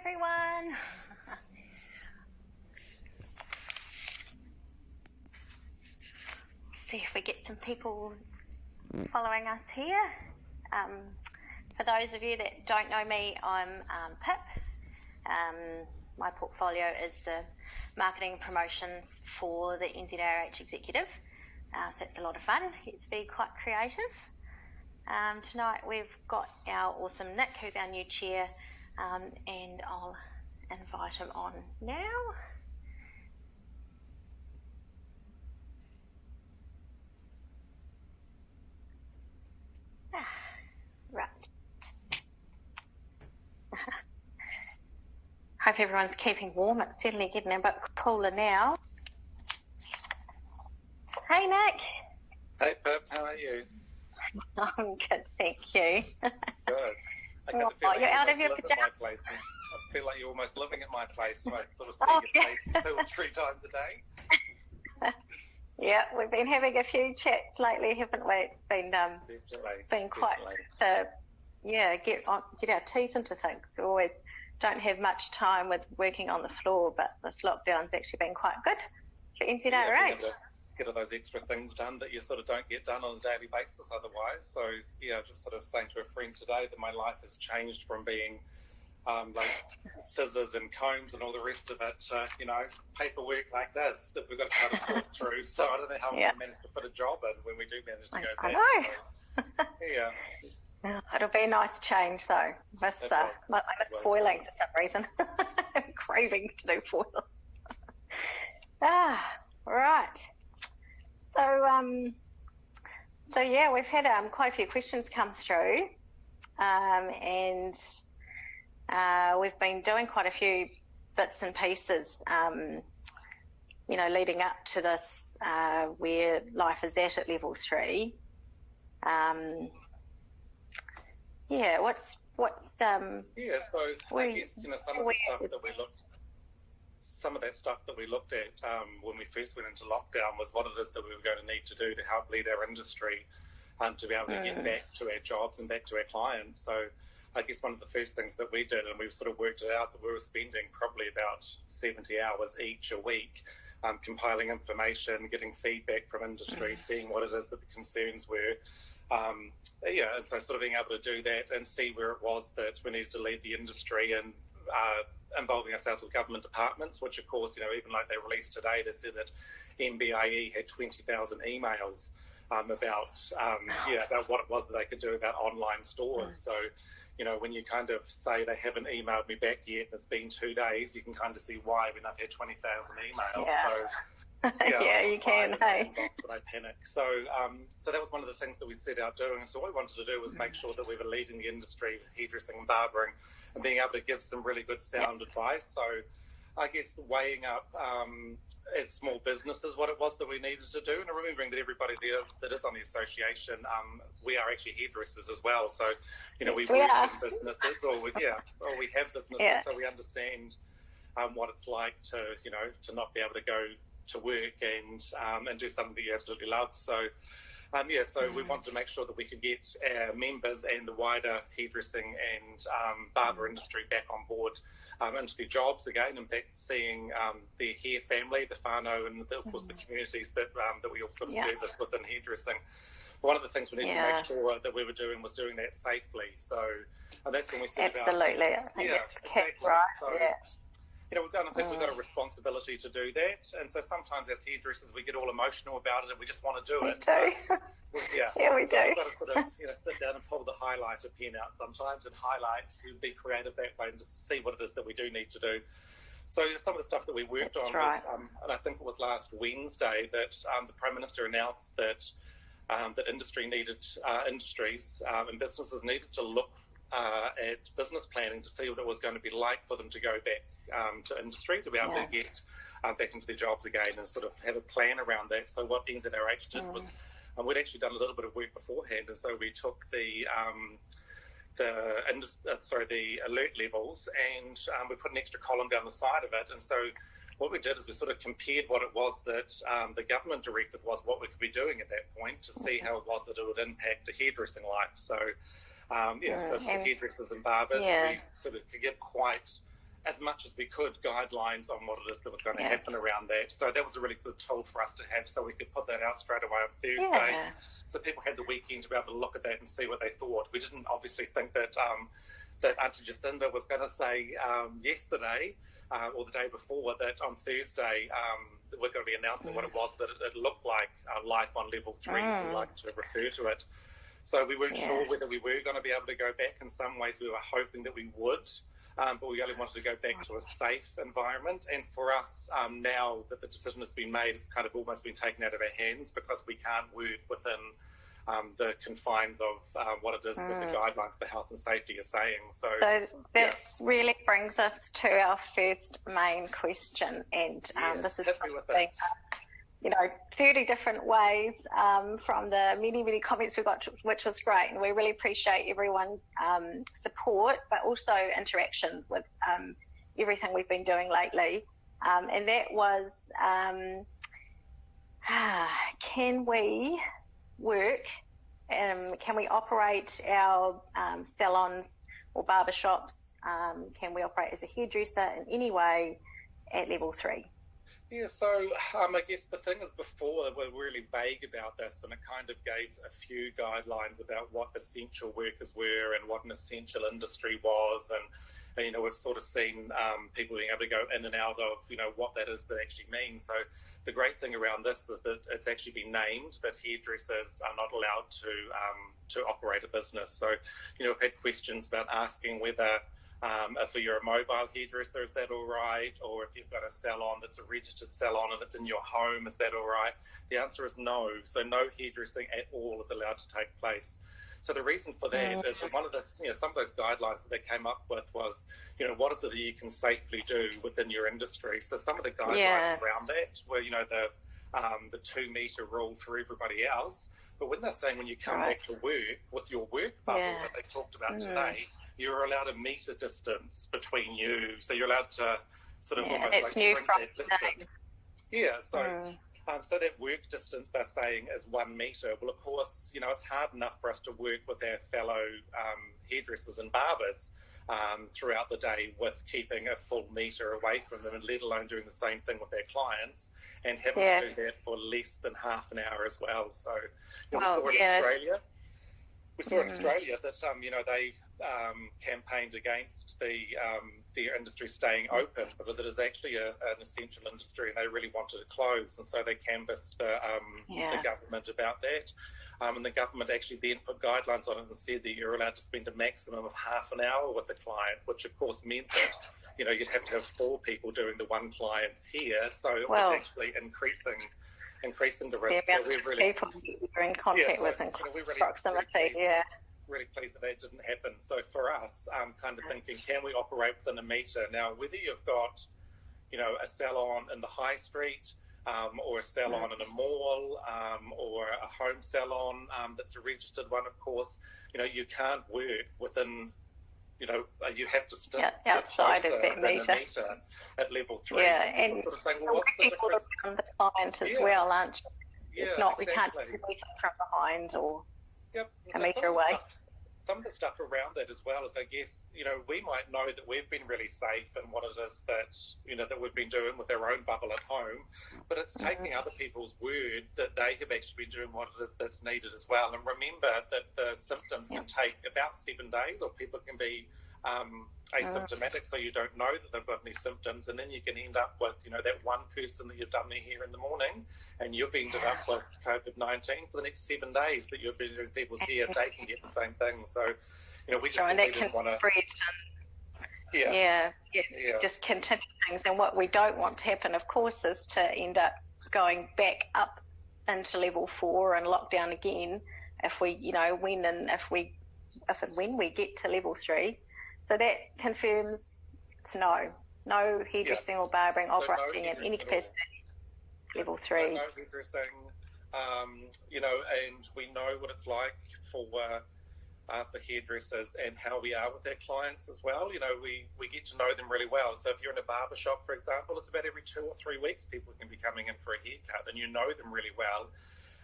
everyone. See if we get some people following us here. For those of you that don't know me, I'm Pip. My portfolio is the marketing and promotions for the NZARH executive. So it's a lot of fun. Get to be quite creative. Tonight we've got our awesome Nick, who's our new chair, and I'll invite him on now. Right. Hope everyone's keeping warm. It's certainly getting a bit cooler now. Hey, Nick. Hey, Pip. How are you? I'm good, thank you. Good. I kind of feel like you're out of your pajamas. I feel like you're almost living at my place, so I sort of see your face 2 or 3 times a day. Yeah, we've been having a few chats lately, haven't we? It's been quite get our teeth into things. We always don't have much time with working on the floor, but this lockdown's actually been quite good for NZARH. Get all those extra things done that you sort of don't get done on a daily basis otherwise. So yeah, just sort of saying to a friend today that my life has changed from being like scissors and combs and all the rest of it, paperwork like this that we've got to kind of sort through. So I don't know how we manage to put a job in when we do manage to go back. I know. So, it'll be a nice change though. I miss foiling for some reason. I'm craving to do foils. Right. So yeah, we've had quite a few questions come through, and we've been doing quite a few bits and pieces, leading up to this, where life is at level 3. Some of that stuff that we looked at when we first went into lockdown was what it is that we were going to need to do to help lead our industry to be able to get back to our jobs and back to our clients. So I guess one of the first things that we did, and we've sort of worked it out, that we were spending probably about 70 hours each a week compiling information, getting feedback from industry, seeing what it is that the concerns were. And so sort of being able to do that and see where it was that we needed to lead the industry and involving ourselves with government departments, which of course, even like they released today, they said that MBIE had 20,000 emails about what it was that they could do about online stores. So, when you kind of say they haven't emailed me back yet, it's been 2 days, you can kind of see why when they've had 20,000 emails. Yeah. You can, hey. And I panic. So that was one of the things that we set out doing. So what we wanted to do was make sure that we were leading the industry, hairdressing and barbering, and being able to give some really good sound advice. So I guess weighing up as small businesses what it was that we needed to do, and remembering that everybody that is on the association, we are actually hairdressers as well. So, we work in businesses, or we have businesses, so we understand what it's like to not be able to go to work and do something that you absolutely love. So we wanted to make sure that we could get our members and the wider hairdressing and barber industry back on board into their jobs again, and back seeing their hair family, the whānau, and of course the communities that we all sort of service within hairdressing. One of the things we need to make sure that we were doing was doing that safely. So that's when we set absolutely. I think it's key, right? So, I think we've got a responsibility to do that, and so sometimes as hairdressers we get all emotional about it and we just want to do it. We do. We do. We've got to sort of sit down and pull the highlighter pen out sometimes and highlight, to be creative that way and just see what it is that we do need to do. So some of the stuff that we worked on was, and I think it was last Wednesday that the Prime Minister announced that industries and businesses needed to look at business planning to see what it was going to be like for them to go back to industry, to be able to get back into their jobs again and sort of have a plan around that. So what NZARH did was, we'd actually done a little bit of work beforehand, and so we took the alert levels and we put an extra column down the side of it. And so what we did is we sort of compared what it was that the government directive was, what we could be doing at that point, to see how it was that it would impact the hairdressing life. So so for hairdressers and barbers, we sort of could give quite as much as we could, guidelines on what it is that was going to happen around that. So that was a really good tool for us to have, so we could put that out straight away on Thursday. Yeah. So people had the weekend to be able to look at that and see what they thought. We didn't obviously think that that Auntie Jacinda was going to say yesterday or the day before that on Thursday we're going to be announcing what it was that it looked like life on level 3, as we like to refer to it. So we weren't sure whether we were going to be able to go back. In some ways we were hoping that we would. But we only wanted to go back to a safe environment. And for us, now that the decision has been made, it's kind of almost been taken out of our hands because we can't work within the confines of what it is that the guidelines for health and safety are saying. So that really brings us to our first main question. And this is something, 30 different ways from the many comments we got, which was great. And we really appreciate everyone's support, but also interaction with everything we've been doing lately. And that was, can we work, can we operate our salons or barbershops? Can we operate as a hairdresser in any way at level 3? Yeah, so I guess the thing is before we were really vague about this, and it kind of gave a few guidelines about what essential workers were and what an essential industry was, and we've sort of seen people being able to go in and out of what that is that actually means. So the great thing around this is that it's actually been named that hairdressers are not allowed to operate a business. So I've had questions about asking whether if you're a mobile hairdresser, is that all right? Or if you've got a salon that's a registered salon and it's in your home, is that all right? The answer is no. So no hairdressing at all is allowed to take place. So the reason for that is that one of the, some of those guidelines that they came up with was, what is it that you can safely do within your industry? So some of the guidelines around that were, the 2 metre rule for everybody else. But when they're saying when you come back to work with your work bubble that they talked about today, you're allowed a metre distance between you. So you're allowed to sort of almost like shrink that distance. Yeah, so so that work distance they're saying is 1 metre. Well, of course, it's hard enough for us to work with our fellow hairdressers and barbers throughout the day with keeping a full metre away from them, and let alone doing the same thing with their clients and having to do that for less than half an hour as well. So we saw in Australia. We saw in Australia that they campaigned against their industry staying open because it is actually an essential industry and they really wanted to close, and so they canvassed the government about that. And the government actually then put guidelines on it and said that you're allowed to spend a maximum of half an hour with the client, which of course meant that you'd have to have 4 people doing the one client's hair, so it was actually increasing the risk. The amount of people you're in contact with in proximity, really pleased that didn't happen. So for us, kind of thinking, can we operate within a metre? Now, whether you've got, a salon in the high street, or a salon in a mall, or a home salon that's a registered one, of course, you can't work within, you have to stick outside of that metre at level 3. Yeah, so and sort of saying, well, what's the people around the client as well, aren't you? It's not, we can't do anything from behind or a metre away. Some of the stuff around that as well is, I guess, we might know that we've been really safe in what it is that, that we've been doing with our own bubble at home, but it's taking other people's word that they have actually been doing what it is that's needed as well. And remember that the symptoms can take about 7 days, or people can be asymptomatic, so you don't know that they've got any symptoms, and then you can end up with, that one person that you've done their hair in the morning, and you've ended up with COVID-19 for the next 7 days that you've been doing people's hair, they can get the same thing. So, we just didn't want to... just continue things. And what we don't want to happen, of course, is to end up going back up into level 4 and lockdown again if we, when we get to level 3. So that confirms it's no hairdressing or barbering operating in any capacity. Level 3. No hairdressing, and we know what it's like for hairdressers and how we are with their clients as well. We get to know them really well. So if you're in a barber shop, for example, it's about every 2 or 3 weeks people can be coming in for a haircut, and you know them really well.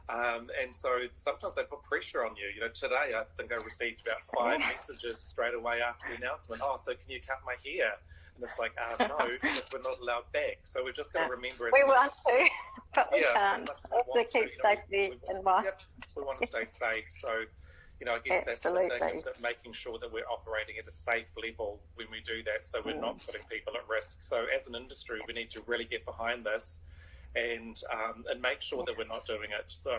And so sometimes they put pressure on you. Today I think I received about 5 messages straight away after the announcement. Oh, so can you cut my hair? And it's like, no, because we're not allowed back. So we've just got to remember. We want to, but we can't. We We have to keep safety in mind. Yep, we want to stay safe. So, I guess Absolutely. that's the thing, that making sure that we're operating at a safe level when we do that, so we're not putting people at risk. So as an industry, we need to really get behind this and make sure that we're not doing it. So,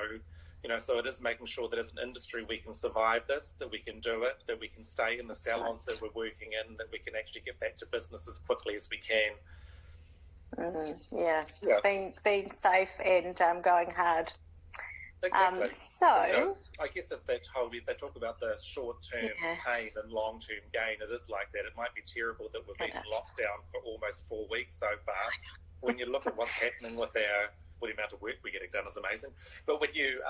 so it is making sure that as an industry we can survive this, that we can do it, that we can stay in the salons that we're working in, that we can actually get back to business as quickly as we can. Being safe and going hard. Exactly. I guess it's that whole, they talk about the short-term pain and long-term gain. It is like that. It might be terrible that we've been in lockdown for almost 4 weeks so far. When you look at what's happening with the amount of work we're getting done is amazing. But when you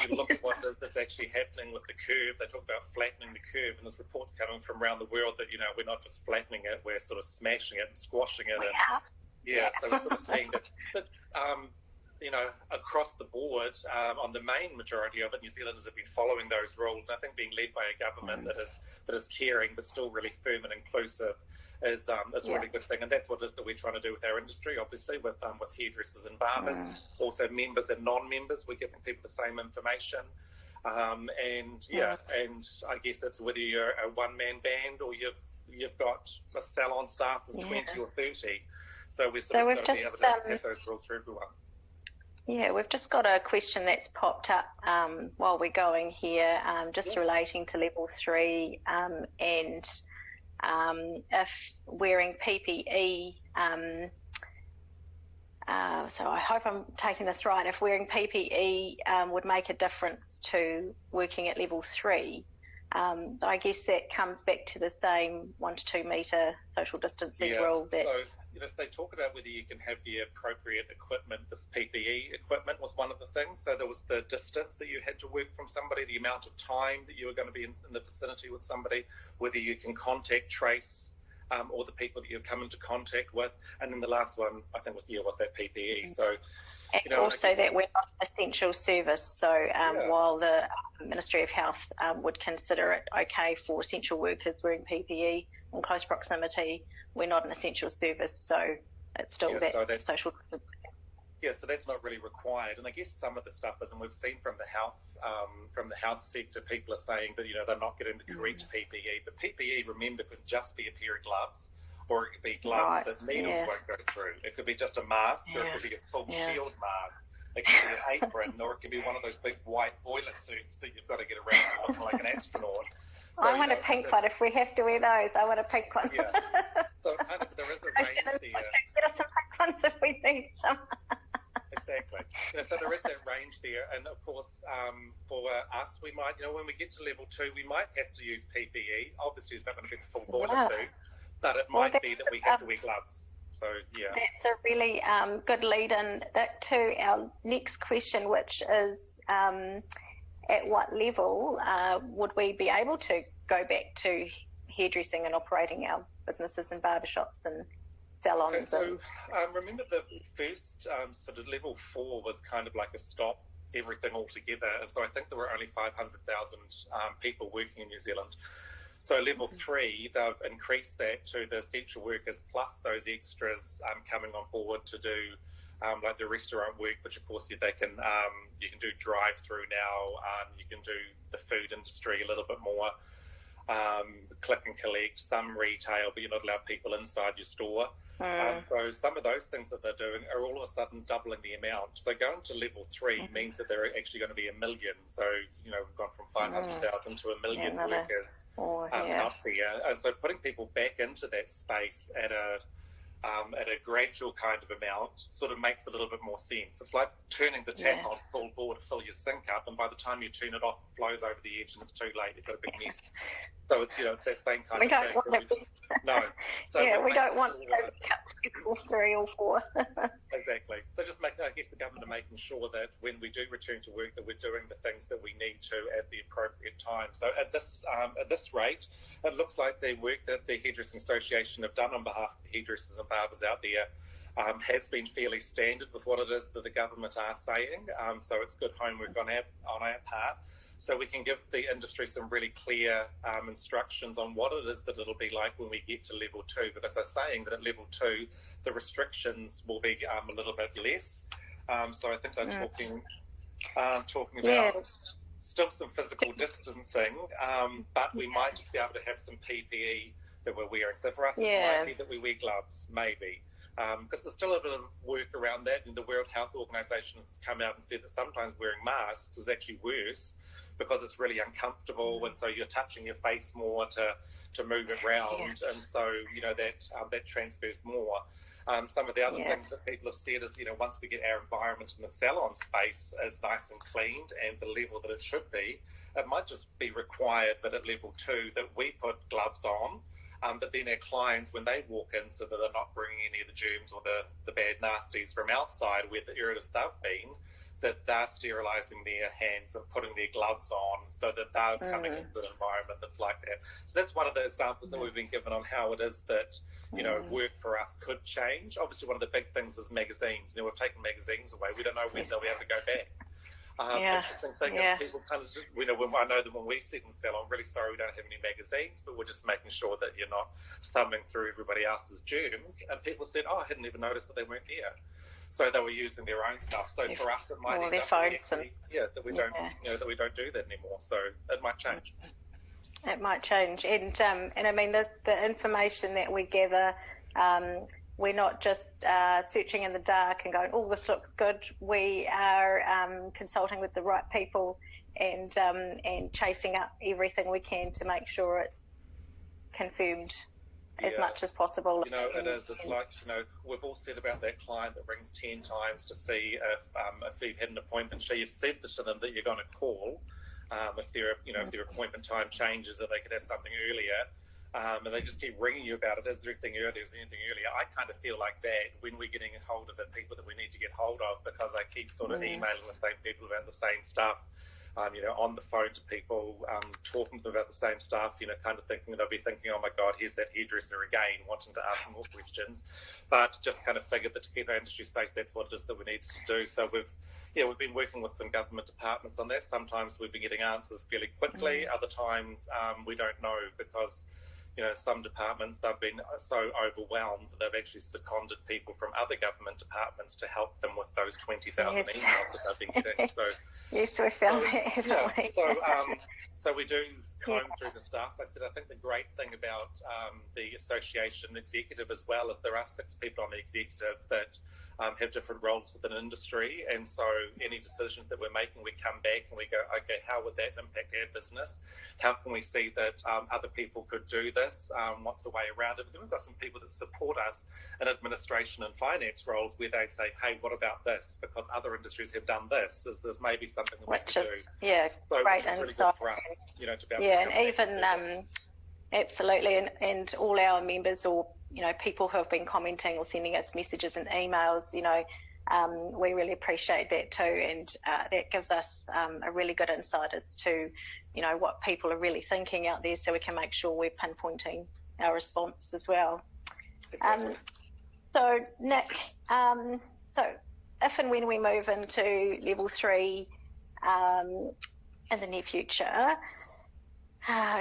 look at what is actually happening with the curve, they talk about flattening the curve, and there's reports coming from around the world that, we're not just flattening it, we're sort of smashing it and squashing it. So we're sort of seeing that across the board, on the main majority of it, New Zealanders have been following those rules. And I think being led by a government that is caring but still really firm and inclusive is a really good thing. And that's what it is that we're trying to do with our industry, obviously, with hairdressers and barbers, also members and non-members. We're giving people the same information. And I guess it's whether you're a one-man band or you've got a salon staff of 20 or 30. So we've got to be able to have those rules for everyone. Yeah, we've just got a question that's popped up while we're going here, just relating to level 3 and if wearing PPE, so I hope I'm taking this right, if wearing PPE would make a difference to working at level 3. But I guess that comes back to the same 1 to 2 metre social distancing rule. So they talk about whether you can have the appropriate equipment. This PPE equipment was one of the things. So there was the distance that you had to work from somebody, the amount of time that you were going to be in the vicinity with somebody, whether you can contact trace all the people that you've come into contact with. And then the last one, I think, was that PPE. So, and also that we're not an essential service. So while the Ministry of Health would consider it okay for essential workers wearing PPE in close proximity, we're not an essential service, so it's still social. Yeah, so that's not really required. And I guess some of the stuff is, and we've seen from the health sector, people are saying that they're not getting the correct PPE. But PPE, remember, could just be a pair of gloves, or it could be gloves that needles won't go through. It could be just a mask, or it could be a full shield mask. It could be an apron, or it could be one of those big white boiler suits that you've got to get around looking like an astronaut. So, I want a pink one. If we have to wear those, I want a pink one. Yeah. So there is a range there. Get us some pink ones if we need some. Exactly. So there is that range there, and of course, for us, we might, when we get to level 2, we might have to use PPE. Obviously, it's not going to be the full boiler suit, but it might be that we have to wear gloves. So that's a really good lead-in to our next question, which is at what level would we be able to go back to hairdressing and operating our businesses and barbershops and salons? Okay, so remember the first sort of level 4 was kind of like a stop everything altogether, and so I think there were only 500,000 people working in New Zealand. So level 3, they've increased that to the essential workers plus those extras coming on board to do like the restaurant work, which of course you can do drive-through now. You can do the food industry a little bit more, click and collect, some retail, but you're not allowed people inside your store. So some of those things that they're doing are all of a sudden doubling the amount. So going to level 3 means that they're actually going to be 1 million. So, we've gone from 500,000 to 1 million workers out there. And so putting people back into that space at a gradual kind of amount sort of makes a little bit more sense. It's like turning the tap on full bore to fill your sink up, and by the time you turn it off, it flows over the edge and it's too late. You've got a big mess. So it's it's that same kind of thing. We don't want to cut people 3 or 4. Exactly. So just I guess the government are making sure that when we do return to work, that we're doing the things that we need to at the appropriate time. So at this rate, it looks like the work that the Hairdressing Association have done on behalf of the hairdressers and barbers out there has been fairly standard with what it is that the government are saying. So it's good homework on our part. So we can give the industry some really clear instructions on what it is that it'll be like when we get to level 2, because they're saying that at level 2, the restrictions will be a little bit less. So I think they're talking about still some physical distancing, but we might just be able to have some PPE that we're wearing. So for us, it might be that we wear gloves, maybe. Because there's still a bit of work around that, and the World Health Organization has come out and said that sometimes wearing masks is actually worse because it's really uncomfortable, and so you're touching your face more to move it around, and so that transfers more. Some of the other things that people have said is, once we get our environment in the salon space is nice and cleaned and the level that it should be, it might just be required that at level 2 that we put gloves on. But then our clients, when they walk in, so that they're not bringing any of the germs or the bad nasties from outside where the areas they've been, that they're sterilising their hands and putting their gloves on so that they're coming into an environment that's like that. So that's one of the examples that we've been given on how it is that, work for us could change. Obviously, one of the big things is magazines. We've taken magazines away. We don't know when they'll be able to go back. Interesting thing is people kind of, I know that when we sit in salon, I'm really sorry we don't have any magazines, but we're just making sure that you're not thumbing through everybody else's germs. And people said, I hadn't even noticed that they weren't here. So they were using their own stuff. So for us, it might end up that we don't, that we don't do that anymore. So it might change. It might change, and I mean the information that we gather. We're not just searching in the dark and going, oh, this looks good. We are consulting with the right people and chasing up everything we can to make sure it's confirmed as much as possible. It is. It's like, we've all said about that client that rings 10 times to see if you've had an appointment. So you've said to them that you're going to call if their appointment time changes, that they could have something earlier. And they just keep ringing you about it. Is there anything earlier? Is there anything earlier? I kind of feel like that when we're getting a hold of the people that we need to get hold of, because I keep sort of emailing the same people about the same stuff, on the phone to people, talking to them about the same stuff, kind of thinking they'll be thinking, oh my God, here's that hairdresser again, wanting to ask more questions. But just kind of figured that to keep our industry safe, that's what it is that we need to do. So we've been working with some government departments on that. Sometimes we've been getting answers fairly quickly. Other times we don't know because some departments, they've been so overwhelmed that they've actually seconded people from other government departments to help them with those 20,000 emails that they've been getting. So, yes, we found that. So we do comb through the stuff. I think the great thing about the association executive as well is there are 6 people on the executive that have different roles within industry, and so any decisions that we're making, we come back and we go, okay, how would that impact our business? How can we see that other people could do this? What's the way around it? But then we've got some people that support us in administration and finance roles where they say, hey, what about this? Because other industries have done this. There's maybe something that we can do. So great really insight. Good for us, to be able to and even absolutely, and all our members or people who have been commenting or sending us messages and emails, we really appreciate that too, and that gives us a really good insight as to what people are really thinking out there, so we can make sure we're pinpointing our response as well. Exactly. So Nick, so if and when we move into level 3 in the near future,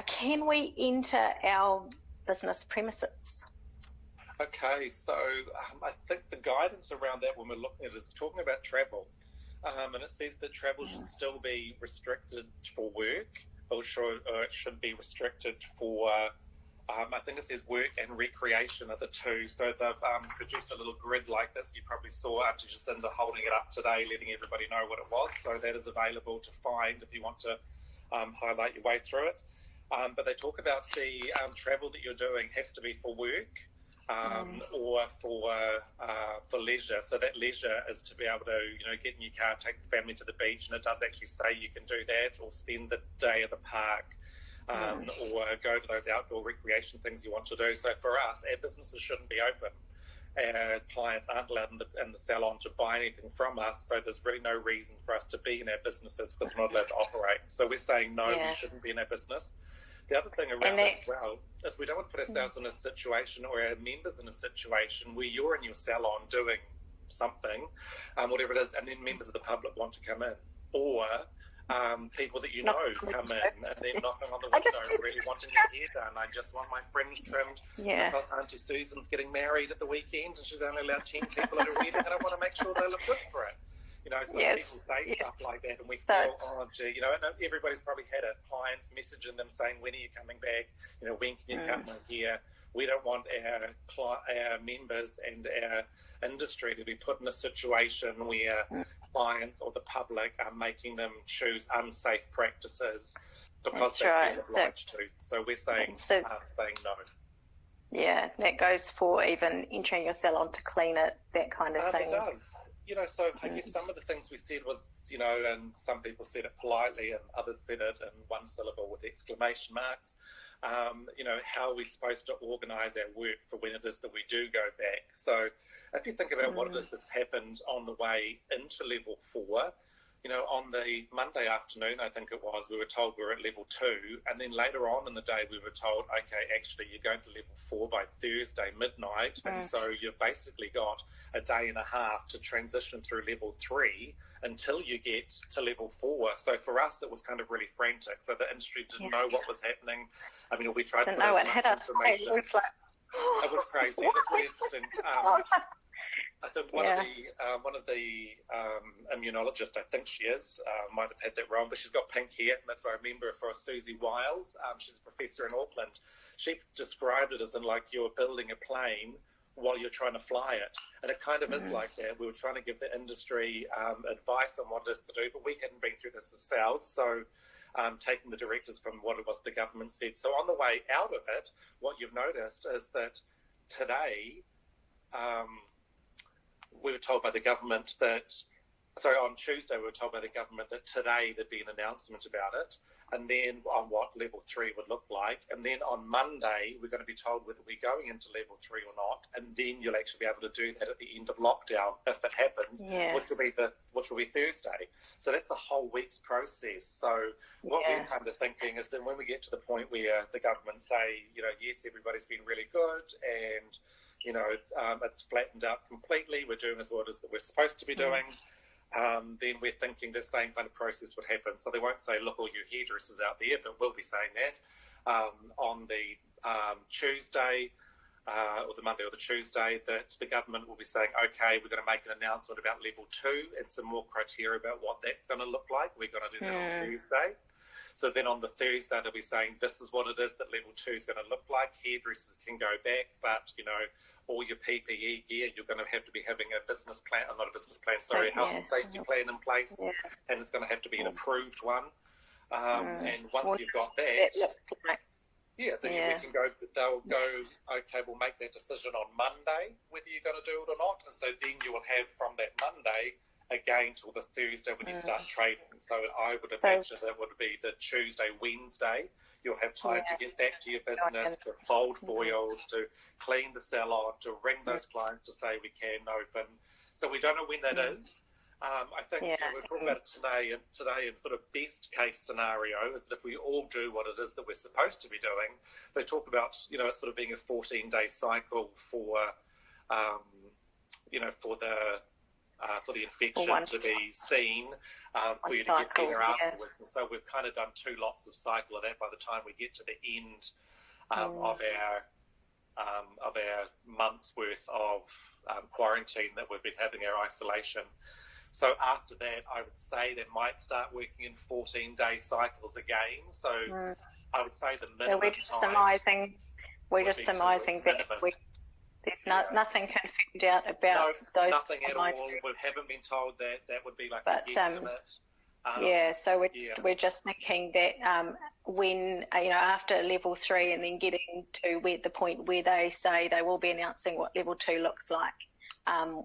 can we enter our business premises? Okay, so I think the guidance around that when we're looking at it is talking about travel. And it says that travel should still be restricted for work, or it should be restricted for, I think it says work and recreation are the 2. So they've produced a little grid like this. You probably saw Auntie Jacinda holding it up today, letting everybody know what it was. So that is available to find if you want to highlight your way through it. But they talk about the travel that you're doing has to be for work. Or for leisure. So that leisure is to be able to, get in your car, take the family to the beach, and it does actually say you can do that, or spend the day at the park, or go to those outdoor recreation things you want to do. So for us, our businesses shouldn't be open. Our clients aren't allowed in the salon to buy anything from us, so there's really no reason for us to be in our businesses because we're not allowed to operate. So we're saying no, we shouldn't be in our business. The other thing around And it as well is we don't want to put ourselves in a situation or our members in a situation where you're in your salon doing something, whatever it is, and then members of the public want to come in, or people that you know come in and they're knocking on the window really wanting their hair done. I just want my fringe trimmed because Auntie Susan's getting married at the weekend and she's only allowed 10 people at her wedding, and I want to make sure they look good for it. You know, so people say stuff like that, and we feel, oh, gee, you know, and everybody's probably had it. Clients messaging them saying, when are you coming back? You know, when can you cut my hair? We don't want our members and our industry to be put in a situation where clients or the public are making them choose unsafe practices because they're obliged to. So we're saying no. Yeah, that goes for even entering your salon to clean it, that kind of thing. It does. You know, so I guess some of the things we said was, you know, and some people said it politely and others said it in one syllable with exclamation marks. You know, how are we supposed to organise our work for when it is that we do go back? So if you think about what it is that's happened on the way into level 4, you know, on the Monday afternoon, I think it was, we were told we were at level 2, and then later on in the day we were told, okay, actually you're going to level 4 by Thursday midnight, and so you've basically got a day and a half to transition through level 3 until you get to level 4. So for us, that was kind of really frantic. So the industry didn't know what was happening. I mean, we tried to put know as what much hit us. information. It was crazy. It was really interesting. I think one of the immunologists, I think she is, might have had that wrong, but she's got pink hair, and that's why I remember her for Susie Wiles. She's a professor in Auckland. She described it as in like you're building a plane while you're trying to fly it. And it kind of is like that. We were trying to give the industry advice on what it is to do, but we hadn't been through this ourselves. So taking the directives from what it was the government said. So on the way out of it, what you've noticed is that today, we were told by the government that, on Tuesday we were told by the government that today there'd be an announcement about it, and then on what level 3 would look like, and then on Monday we're going to be told whether we're going into level 3 or not, and then you'll actually be able to do that at the end of lockdown if it happens, which will be Thursday. So that's a whole week's process. So what we're kind of thinking is that when we get to the point where the government say, you know, yes, everybody's been really good and you know, it's flattened out completely, we're doing as well as that we're supposed to be doing, then we're thinking the same kind of process would happen. So they won't say, look, all you hairdressers out there, but we'll be saying that on the Tuesday, or the Monday or the Tuesday, that the government will be saying, okay, we're going to make an announcement about level 2 and some more criteria about what that's going to look like. We're going to do that on Tuesday. So then on the Thursday, they'll be saying, this is what it is that level 2 is going to look like. Hairdressers can go back, but, you know, all your PPE gear, you're going to have to be having a business plan, not a business plan, sorry, a health and safety plan in place, and it's going to have to be an approved one. And once you've got that, then we can go, they'll go, okay, we'll make that decision on Monday, whether you're going to do it or not. And so then you will have from that Monday again till the Thursday when you start trading. So I would imagine that would be the Tuesday, Wednesday. You'll have time to get back to your business, to fold foils, to clean the salon, to ring those clients to say we can open. So we don't know when that is. I think you know, we're talking about it today in sort of best case scenario is that if we all do what it is that we're supposed to be doing, they talk about, you know, it sort of being a 14-day cycle for, you know, for the infection to be seen, for you to get better afterwards. And so we've kind of done 2 lots of cycle of that by the time we get to the end of our month's worth of quarantine that we've been having, our isolation. So after that, I would say they might start working in 14-day cycles again. So I would say the minimum we're just surmising that there's nothing confirmed out about those. Nothing at all. We haven't been told that. That would be like a guesstimate. So we're just thinking that when, you know, after level 3 and then getting to the point where they say they will be announcing what level 2 looks like,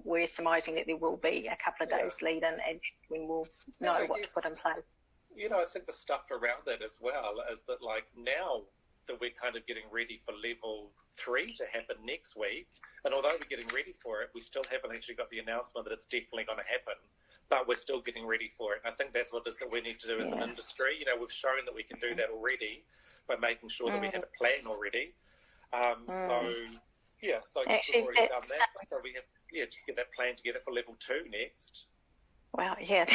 we're surmising that there will be a couple of days lead in and when we'll know what to put in place. You know, I think the stuff around that as well is that, like, now that we're kind of getting ready for level 3 to happen next week, and although we're getting ready for it, we still haven't actually got the announcement that it's definitely going to happen, but we're still getting ready for it. And I think that's what it is that we need to do as an industry. You know, we've shown that we can do that already, by making sure that we had a plan already. So I guess Actually, we've already done that. So we have, just get that plan together for level 2 next. Wow, yeah.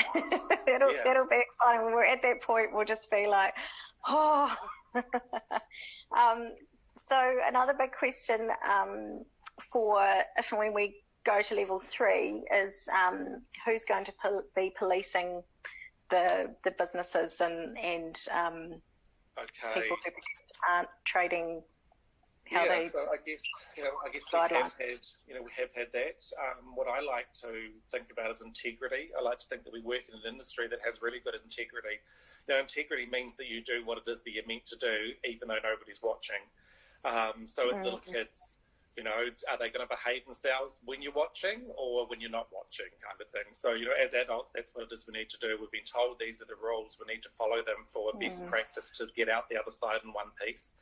That'll be exciting. When we're at that point, we'll just be like, oh. So another big question for if and when we go to level 3 is who's going to be policing the businesses and people who aren't trading how they. So I guess we have had that. What I like to think about is integrity. I like to think that we work in an industry that has really good integrity. Integrity means that you do what it is that you're meant to do, even though nobody's watching. So as little kids, are they going to behave themselves when you're watching or when you're not watching, kind of thing. So, as adults, that's what it is we need to do. We've been told these are the rules. We need to follow them for best practice to get out the other side in one piece.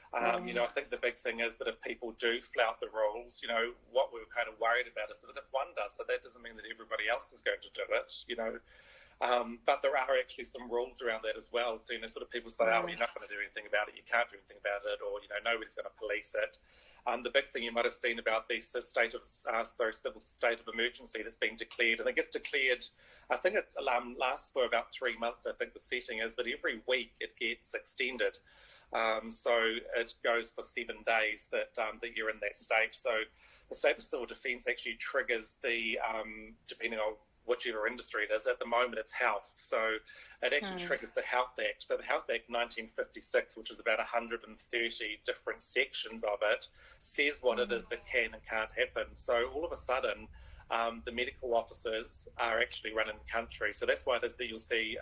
I think the big thing is that if people do flout the rules, what we're kind of worried about is that if one does, so that doesn't mean that everybody else is going to do it, but there are actually some rules around that as well. So, sort of people say, oh, you're not going to do anything about it, you can't do anything about it, or, nobody's going to police it. The big thing you might have seen about the civil state of emergency that's been declared, and it gets declared, I think it lasts for about 3 months, I think the setting is, but every week it gets extended. So it goes for 7 days that you're in that state. So the state of civil defence actually triggers the, depending on whichever industry it is, at the moment it's health. So it actually triggers the Health Act. So the Health Act 1956, which is about 130 different sections of it, says what it is that can and can't happen. So all of a sudden, the medical officers are actually running the country. So that's why you'll see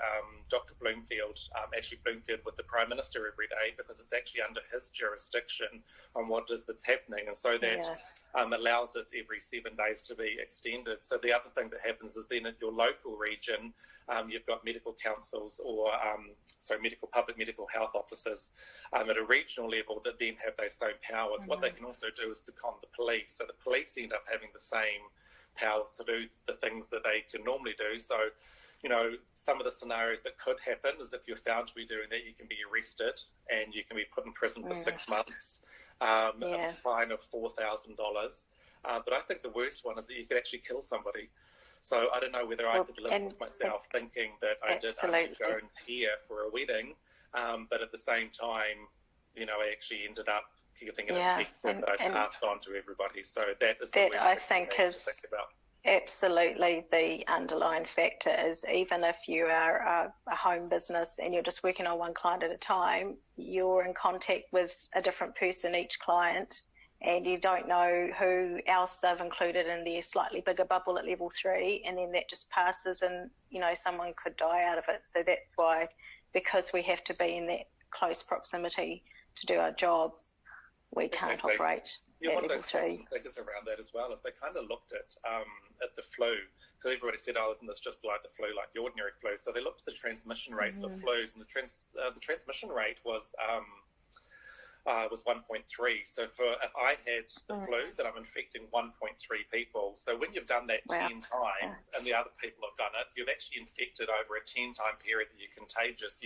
Dr. Bloomfield, Ashley Bloomfield, with the Prime Minister every day, because it's actually under his jurisdiction on what it is that's happening. And so that allows it every 7 days to be extended. So the other thing that happens is then at your local region, you've got medical councils or public medical health officers at a regional level that then have those same powers. What they can also do is second the police. So the police end up having the same powers to do the things that they can normally do. So, some of the scenarios that could happen is if you're found to be doing that, you can be arrested and you can be put in prison for 6 months, a fine of $4,000. But I think the worst one is that you could actually kill somebody. So I don't know whether I could live with myself thinking that I did Auntie Jones here for a wedding, but at the same time, I actually ended up getting an infection that I've passed on to everybody. So that is the worst I thing think to is think about. Absolutely the underlying factor is even if you are a home business and you're just working on one client at a time, you're in contact with a different person each client, and you don't know who else they've included in their slightly bigger bubble at level 3, and then that just passes and, someone could die out of it. So that's why, because we have to be in that close proximity to do our jobs, we can't operate at one of level those 3. figures around that as well is they kind of looked at the flu, because everybody said, oh, isn't this just like the flu, like the ordinary flu? So they looked at the transmission rates for flus, and the transmission rate was 1.3. So if I had the flu, then I'm infecting 1.3 people. So when you've done that 10 times and the other people have done it, you've actually infected over a 10-time period that you're contagious.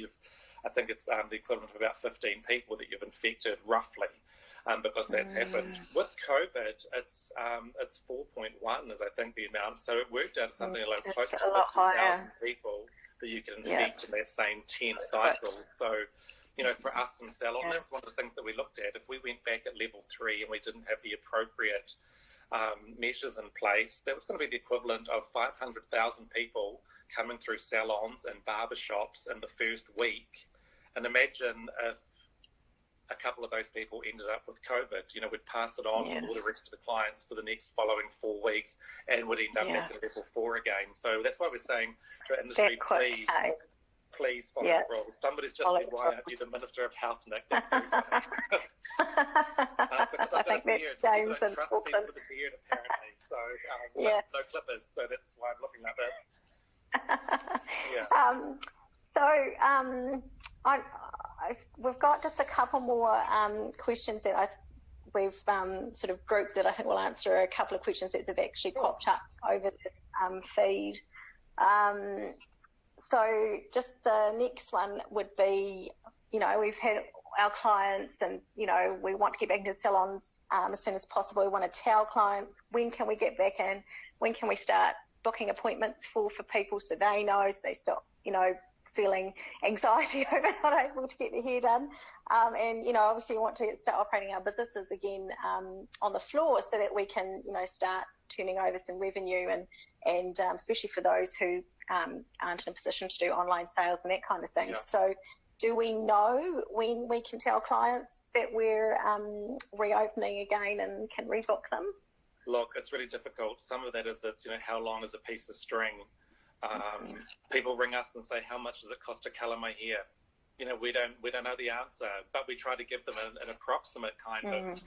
I think it's the equivalent of about 15 people that you've infected roughly. Because that's happened. With COVID, it's 4.1 is I think the amount. So it worked out something like close to 50,000 people that you can infect in that same 10 cycles. So, for us in salon, that was one of the things that we looked at. If we went back at level 3 and we didn't have the appropriate measures in place, that was going to be the equivalent of 500,000 people coming through salons and barber shops in the first week. And imagine if a couple of those people ended up with COVID, we'd pass it on to all the rest of the clients for the next following 4 weeks and would end up at level 4 again. So that's why we're saying to our industry, please follow the rules. Somebody's just said, why aren't you the Minister of Health, Nick? That's very funny. I think that's James and Auckland. With the beard, apparently. So, no clippers, so that's why I'm looking like this. We've got just a couple more questions that we've sort of grouped that I think will answer a couple of questions that have actually popped up over this feed. So just the next one would be, we've had our clients, and we want to get back into salons as soon as possible. We want to tell clients, when can we get back in, when can we start booking appointments for people, so they know, so they stop feeling anxiety over not able to get their hair done, and obviously we want to start operating our businesses again on the floor, so that we can start turning over some revenue, and especially for those who aren't in a position to do online sales and that kind of thing. So do we know when we can tell clients that we're reopening again and can rebook them? Look, it's really difficult. Some of that is that, how long is a piece of string? People ring us and say, how much does it cost to colour my hair? We don't know the answer, but we try to give them an approximate kind of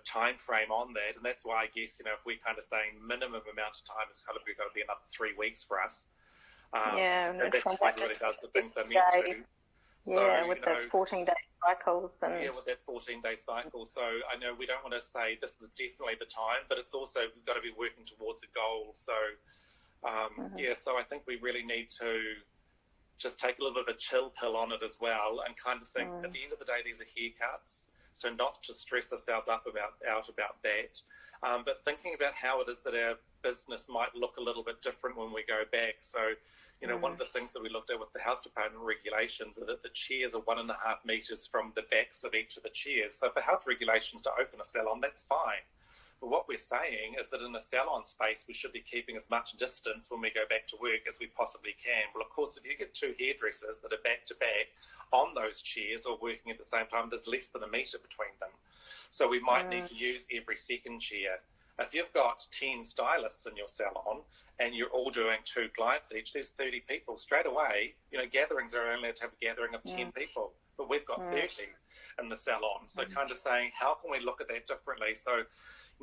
time frame on that, and that's why I guess if we're kind of saying minimum amount of time is kind of going to be another 3 weeks for us. And that's what really does the things they're meant to. So, with the 14-day cycles. With that 14-day cycle. So I know we don't want to say this is definitely the time, but it's also, we've got to be working towards a goal. So, so I think we really need to just take a little bit of a chill pill on it as well, and kind of think at the end of the day, these are haircuts. So not to stress ourselves out about that, but thinking about how it is that our business might look a little bit different when we go back. So, one of the things that we looked at with the health department regulations are that the chairs are 1.5 meters from the backs of each of the chairs. So for health regulations to open a salon, that's fine. But what we're saying is that in a salon space, we should be keeping as much distance when we go back to work as we possibly can. Well, of course, if you get 2 hairdressers that are back to back on those chairs or working at the same time, there's less than 1 metre between them. So we might need to use every second chair. If you've got 10 stylists in your salon and you're all doing 2 clients each, there's 30 people. Straight away, gatherings are only allowed to have a gathering of 10 people, but we've got 30 in the salon. So kind of saying, how can we look at that differently? So,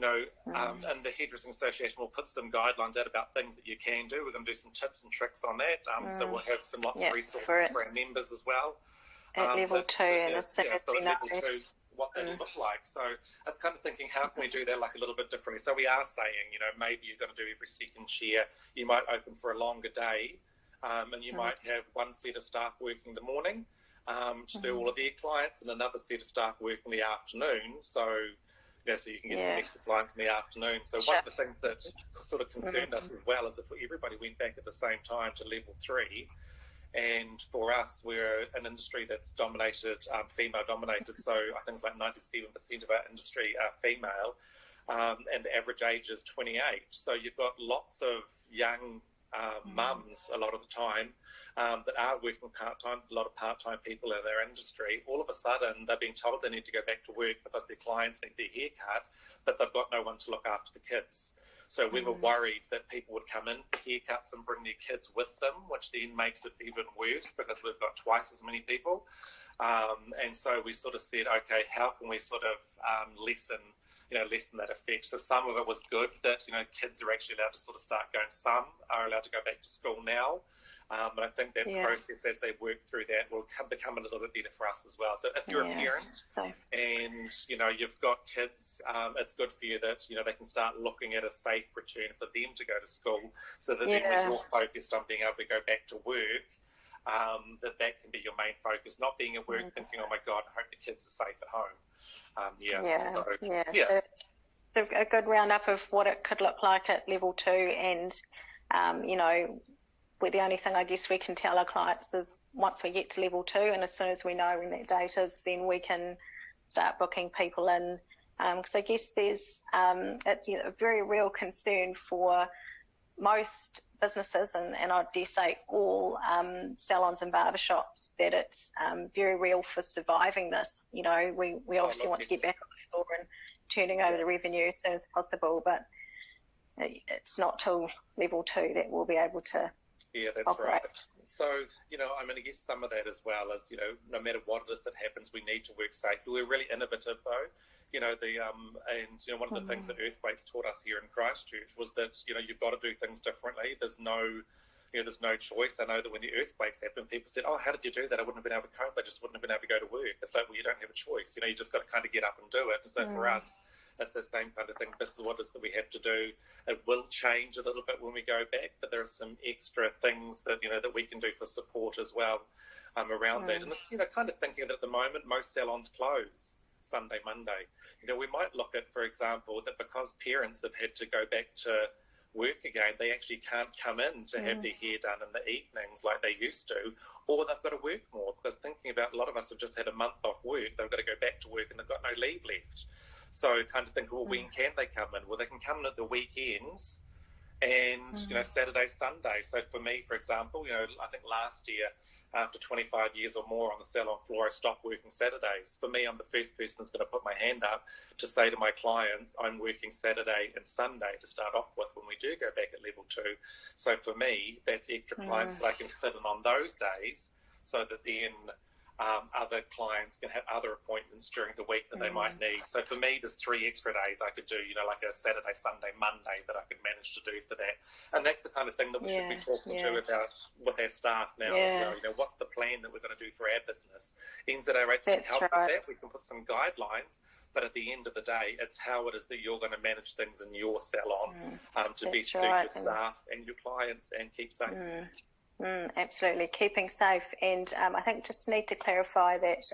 and the Hairdressing Association will put some guidelines out about things that you can do. We're going to do some tips and tricks on that. So we'll have lots of resources for our members as well. At level 2, and as soon as we know what that'll look like. So it's kind of thinking, how can we do that like a little bit differently? So we are saying, maybe you're going to do every second chair. You might open for a longer day, and you might have 1 set of staff working in the morning to do all of their clients, and another set of staff working in the afternoon. So so you can get some extra clients in the afternoon. So one of the things that sort of concerned us as well is if everybody went back at the same time to level 3. And for us, we're an industry that's dominated, female dominated. So I think it's like 97% of our industry are female, and the average age is 28. So you've got lots of young mums a lot of the time that are working part-time. There's a lot of part-time people in their industry. All of a sudden, they're being told they need to go back to work because their clients need their hair cut, but they've got no one to look after the kids. So we were worried that people would come in for haircuts and bring their kids with them, which then makes it even worse because we've got twice as many people. And so we sort of said, okay, how can we sort of lessen that effect? So some of it was good that, kids are actually allowed to sort of start going. Some are allowed to go back to school now. And I think that process, as they work through that, will become a little bit better for us as well. So if you're a parent and, you've got kids, it's good for you that, they can start looking at a safe return for them to go to school, so that then when you're focused on being able to go back to work, that can be your main focus, not being at work thinking, oh my God, I hope the kids are safe at home. So a good roundup of what it could look like at level 2, and, where the only thing I guess we can tell our clients is once we get to level 2, and as soon as we know when that date is, then we can start booking people in. Because I guess there's it's a very real concern for most businesses, and I dare say all salons and barbershops, that it's very real for surviving this. We obviously want to get back on the floor and turning over the revenue as soon as possible, but it's not till level 2 that we'll be able to that's operate. right. So, I guess some of that as well is, no matter what it is that happens, we need to work safely. We're really innovative though. One of the things that earthquakes taught us here in Christchurch was that, you've got to do things differently. There's no choice. I know that when the earthquakes happened, people said, oh, how did you do that? I wouldn't have been able to cope. I just wouldn't have been able to go to work. It's like, well, you don't have a choice. You just got to kind of get up and do it. And so for us, It's the same kind of thing. This is what it is that we have to do. It will change a little bit when we go back, but there are some extra things that, that we can do for support as well around that. And it's, kind of thinking that at the moment, most salons close Sunday, Monday. We might look at, for example, that because parents have had to go back to work again, they actually can't come in to have their hair done in the evenings like they used to, or they've got to work more, because thinking about a lot of us have just had a month off work, they've got to go back to work and they've got no leave left. So kind of think, well, when can they come in? Well, they can come in at the weekends and, Saturday, Sunday. So for me, for example, I think last year, after 25 years or more on the salon floor, I stopped working Saturdays. For me, I'm the first person that's going to put my hand up to say to my clients, I'm working Saturday and Sunday to start off with when we do go back at level 2. So for me, that's extra clients that I can fit in on those days, so that then other clients can have other appointments during the week that they might need. So for me, there's 3 extra days I could do, like a Saturday, Sunday, Monday that I could manage to do for that. And that's the kind of thing that we should be talking to about with our staff now as well. What's the plan that we're going to do for our business? NZARH can help with that. We can put some guidelines, but at the end of the day, it's how it is that you're going to manage things in your salon to be suit your staff and your clients and keep safe. Absolutely, keeping safe. And I think just need to clarify that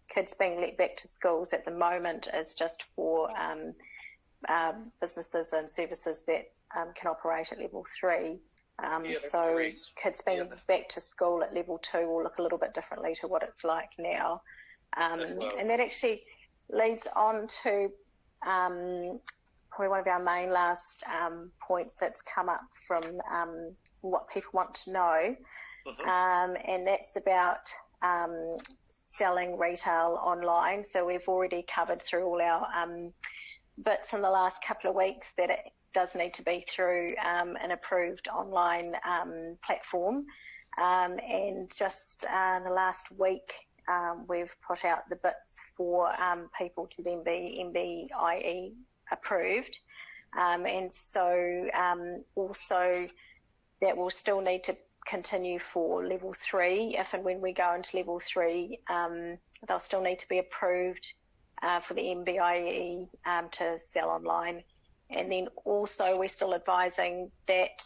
kids being let back to schools at the moment is just for businesses and services that can operate at level 3. So correct. Kids being back to school at level 2 will look a little bit differently to what it's like now. And that actually leads on to probably one of our main last points that's come up from what people want to know, and that's about selling retail online. So we've already covered through all our bits in the last couple of weeks that it does need to be through an approved online platform, and just the last week we've put out the bits for people to then be NZARH approved, and so also that will still need to continue for level 3. If and when we go into level 3, they'll still need to be approved for the NZARH to sell online. And then also we're still advising that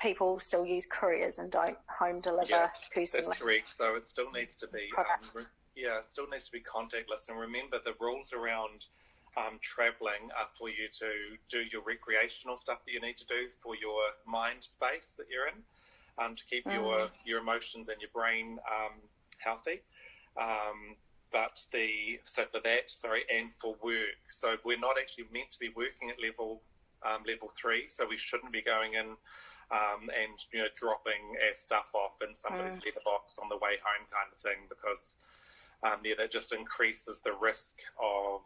people still use couriers and don't home deliver personally. That's correct. So it still needs to be it still needs to be contactless. And remember, the rules around travelling are for you to do your recreational stuff that you need to do for your mind space that you're in, to keep your emotions and your brain healthy. And for work. So we're not actually meant to be working at level 3, so we shouldn't be going in and dropping our stuff off in somebody's letterbox on the way home kind of thing, because that just increases the risk of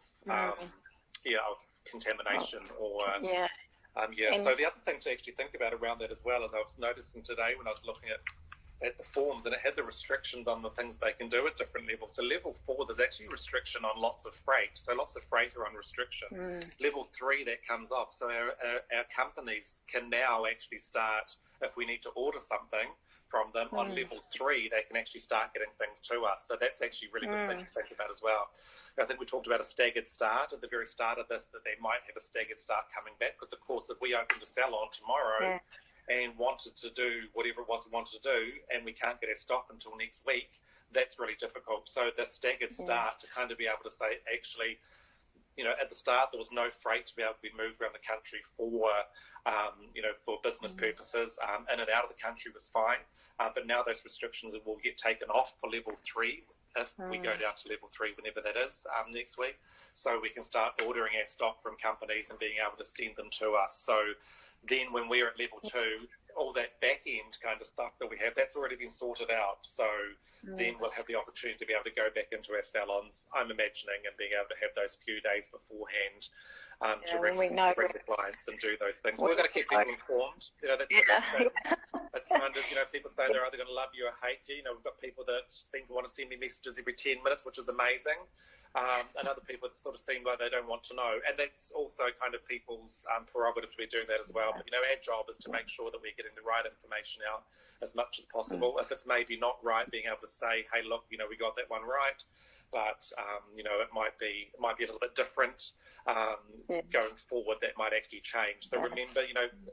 contamination So the other thing to actually think about around that as well is I was noticing today when I was looking at the forms, and it had the restrictions on the things they can do at different levels. So level 4, there's actually a restriction on lots of freight. So lots of freight are on restriction. Level 3, that comes off. So our companies can now actually start, if we need to order something from them on level 3, they can actually start getting things to us. So that's actually really good thing to think about as well. I think we talked about a staggered start at the very start of this, that they might have a staggered start coming back, because of course if we open the salon tomorrow and wanted to do whatever it was we wanted to do, and we can't get our stock until next week, that's really difficult. So the staggered start to kind of be able to say, actually, at the start there was no freight to be able to be moved around the country for business purposes. In and out of the country was fine, but now those restrictions will get taken off for level 3 if we go down to level 3, whenever that is, next week. So we can start ordering our stock from companies and being able to send them to us. So then when we're at level 2, all that back end kind of stuff that we have, that's already been sorted out. So then we'll have the opportunity to be able to go back into our salons, I'm imagining, and being able to have those few days beforehand to ring the clients and do those things. We're going to keep people informed. That's it's kind of, people say they're either going to love you or hate you. We've got people that seem to want to send me messages every 10 minutes, which is amazing. and other people that sort of seem like they don't want to know. And that's also kind of people's prerogative to be doing that as well. But, our job is to make sure that we're getting the right information out as much as possible. If it's maybe not right, being able to say, hey, look, we got that one right, but, it might be a little bit different going forward. That might actually change. So remember,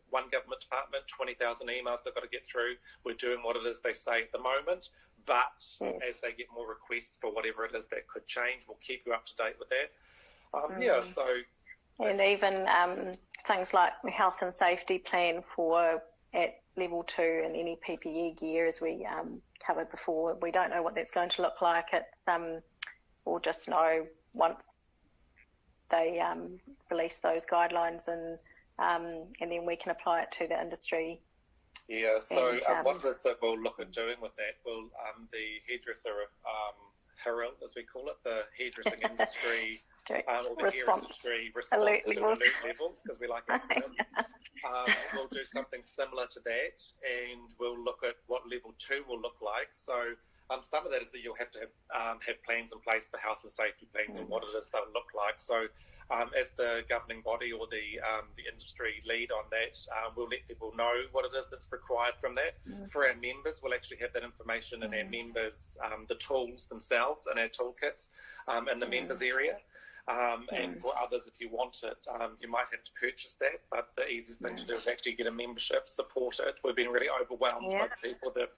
one government department, 20,000 emails they've got to get through. We're doing what it is they say at the moment. But as they get more requests for whatever it is that could change, we'll keep you up to date with that. And even things like the health and safety plan for at level 2 and any PPE gear, as we covered before, we don't know what that's going to look like. It's we'll just know once they release those guidelines, and then we can apply it to the industry. Yeah, so what it is that we'll look at doing with that, the hairdresser HIRL, as we call it, the hairdressing industry, or the hair industry response alert to alert levels, because we like acronyms. We'll do something similar to that, and we'll look at what level 2 will look like. So some of that is that you'll have to have plans in place for health and safety plans and what it is they'll look like. So as the governing body or the industry lead on that, we'll let people know what it is that's required from that. For our members, we'll actually have that information in our members, the tools themselves in our toolkits in the members area. And for others, if you want it, you might have to purchase that, but the easiest thing to do is actually get a membership, support it. We've been really overwhelmed by the people that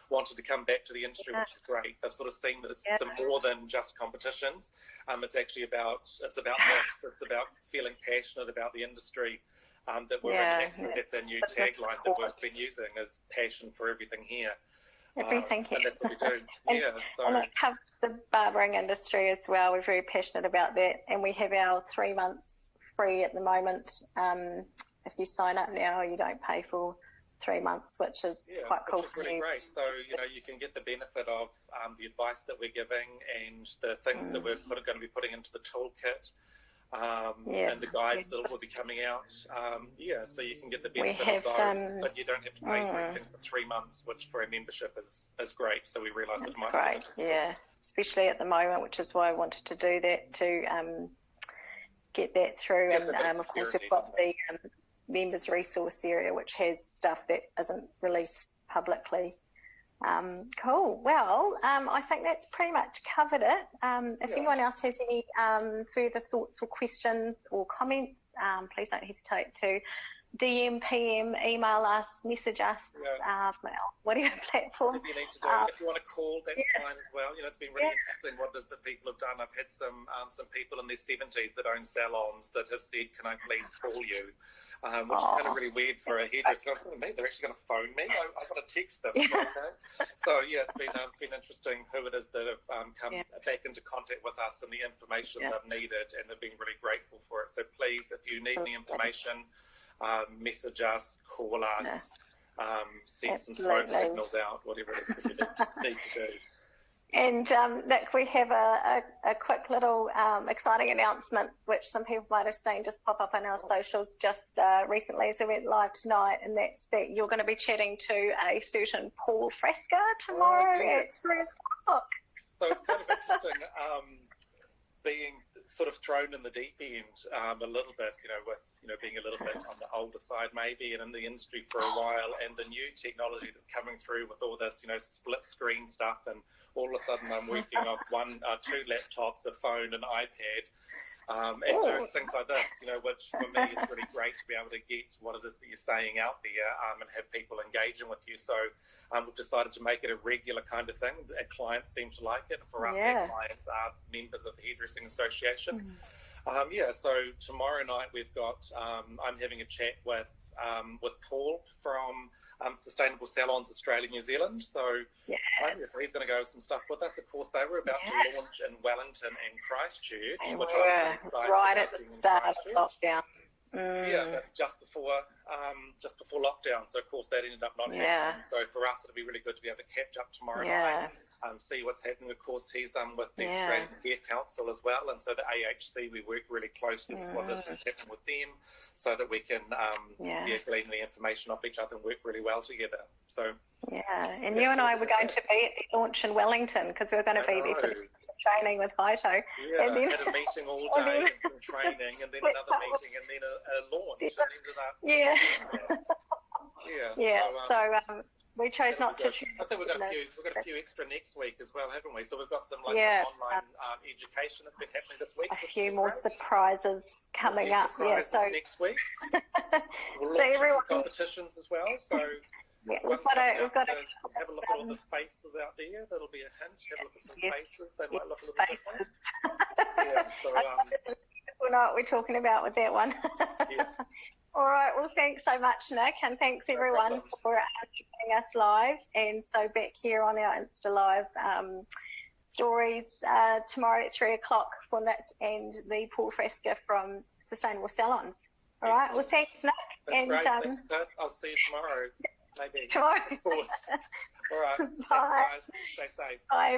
wanted to come back to the industry, which is great. They've sort of seen that it's more than just competitions. It's actually about this. It's about feeling passionate about the industry that we're in. That's our new tagline that we've been using, is passion for everything here. Everything here. And that's what we do. And it covers the barbering industry as well. We're very passionate about that. And we have our 3 months free at the moment. If you sign up now, you don't pay for 3 months, which is quite cool. Which is really great. So, you can get the benefit of the advice that we're giving and the things that we're going to be putting into the toolkit. And the guides that will be coming out. So you can get the benefit of those, but you don't have to pay for anything for 3 months, which for a membership is great. So we realise it might be great, especially at the moment, which is why I wanted to do that, to get that through. And of course, we've got the members resource area, which has stuff that isn't released publicly. Cool. Well, I think that's pretty much covered it. If anyone else has any further thoughts or questions or comments, please don't hesitate to DM, PM, email us, message us, whatever platform. If you need to do, if you want to call, that's fine as well. It's been really interesting what it is that people have done. I've had some people in their 70s that own salons that have said, "Can I please call you?" Which is kind of really weird for a hairdresser. They're actually going to phone me. I've got to text them. So it's been interesting who it is that have come back into contact with us and the information they've needed, and they've been really grateful for it. So please, if you need any information, message us, call us, send some smoke signals out, whatever it is that you need to do. And Nick, we have a quick little exciting announcement, which some people might have seen just pop up on our socials just recently as we went live tonight, and that's that you're going to be chatting to a certain Paul Fresca tomorrow at 3 o'clock. So it's kind of interesting being sort of thrown in the deep end a little bit, with being a little bit on the older side maybe, and in the industry for a while, and the new technology that's coming through with all this, split screen stuff, and all of a sudden I'm working on 2 laptops, a phone, an iPad, and doing things like this, which for me is really great to be able to get what it is that you're saying out there, and have people engaging with you. So we've decided to make it a regular kind of thing. Our clients seem to like it. For us, our clients are members of the Hairdressing Association. So tomorrow night we've got, I'm having a chat with Paul from Sustainable Salons Australia, New Zealand. So he's going to go some stuff with us. Of course, they were about to launch in Wellington and Christchurch, which I'm really excited right at the start of lockdown. But just before lockdown. So of course that ended up not happening. So for us, it'll be really good to be able to catch up tomorrow night see what's happening. Of course, he's with the Australian Hair Council as well, and so the AHC, we work really closely with what is happening with them, so that we can glean the information off each other and work really well together. So and you and I were going to be at the launch in Wellington because we were going to be there for some training with Haito. And then had a meeting all day and some training, and then another meeting, and then a launch, and ended up. So we chose not to choose. I think we've got a few extra next week as well, haven't we? So we've got some some online education that's been happening this week. A few more surprises coming up. So next week we'll so launch everyone, some competitions as well. So we've got to have a look at all the faces out there. That'll be a hint. Have a look at some faces. They might look a little different. We'll know what we're talking about with that one. All right, well, thanks so much, Nick, and thanks everyone for joining us live. And so back here on our Insta Live stories tomorrow at 3 o'clock for Nick and the Paul Fresca from Sustainable Salons. All right, well, thanks, Nick. That's great. Thanks, Kurt. I'll see you tomorrow. Maybe. Tomorrow. Of course. All right. Bye. Thanks, guys. Stay safe. Bye.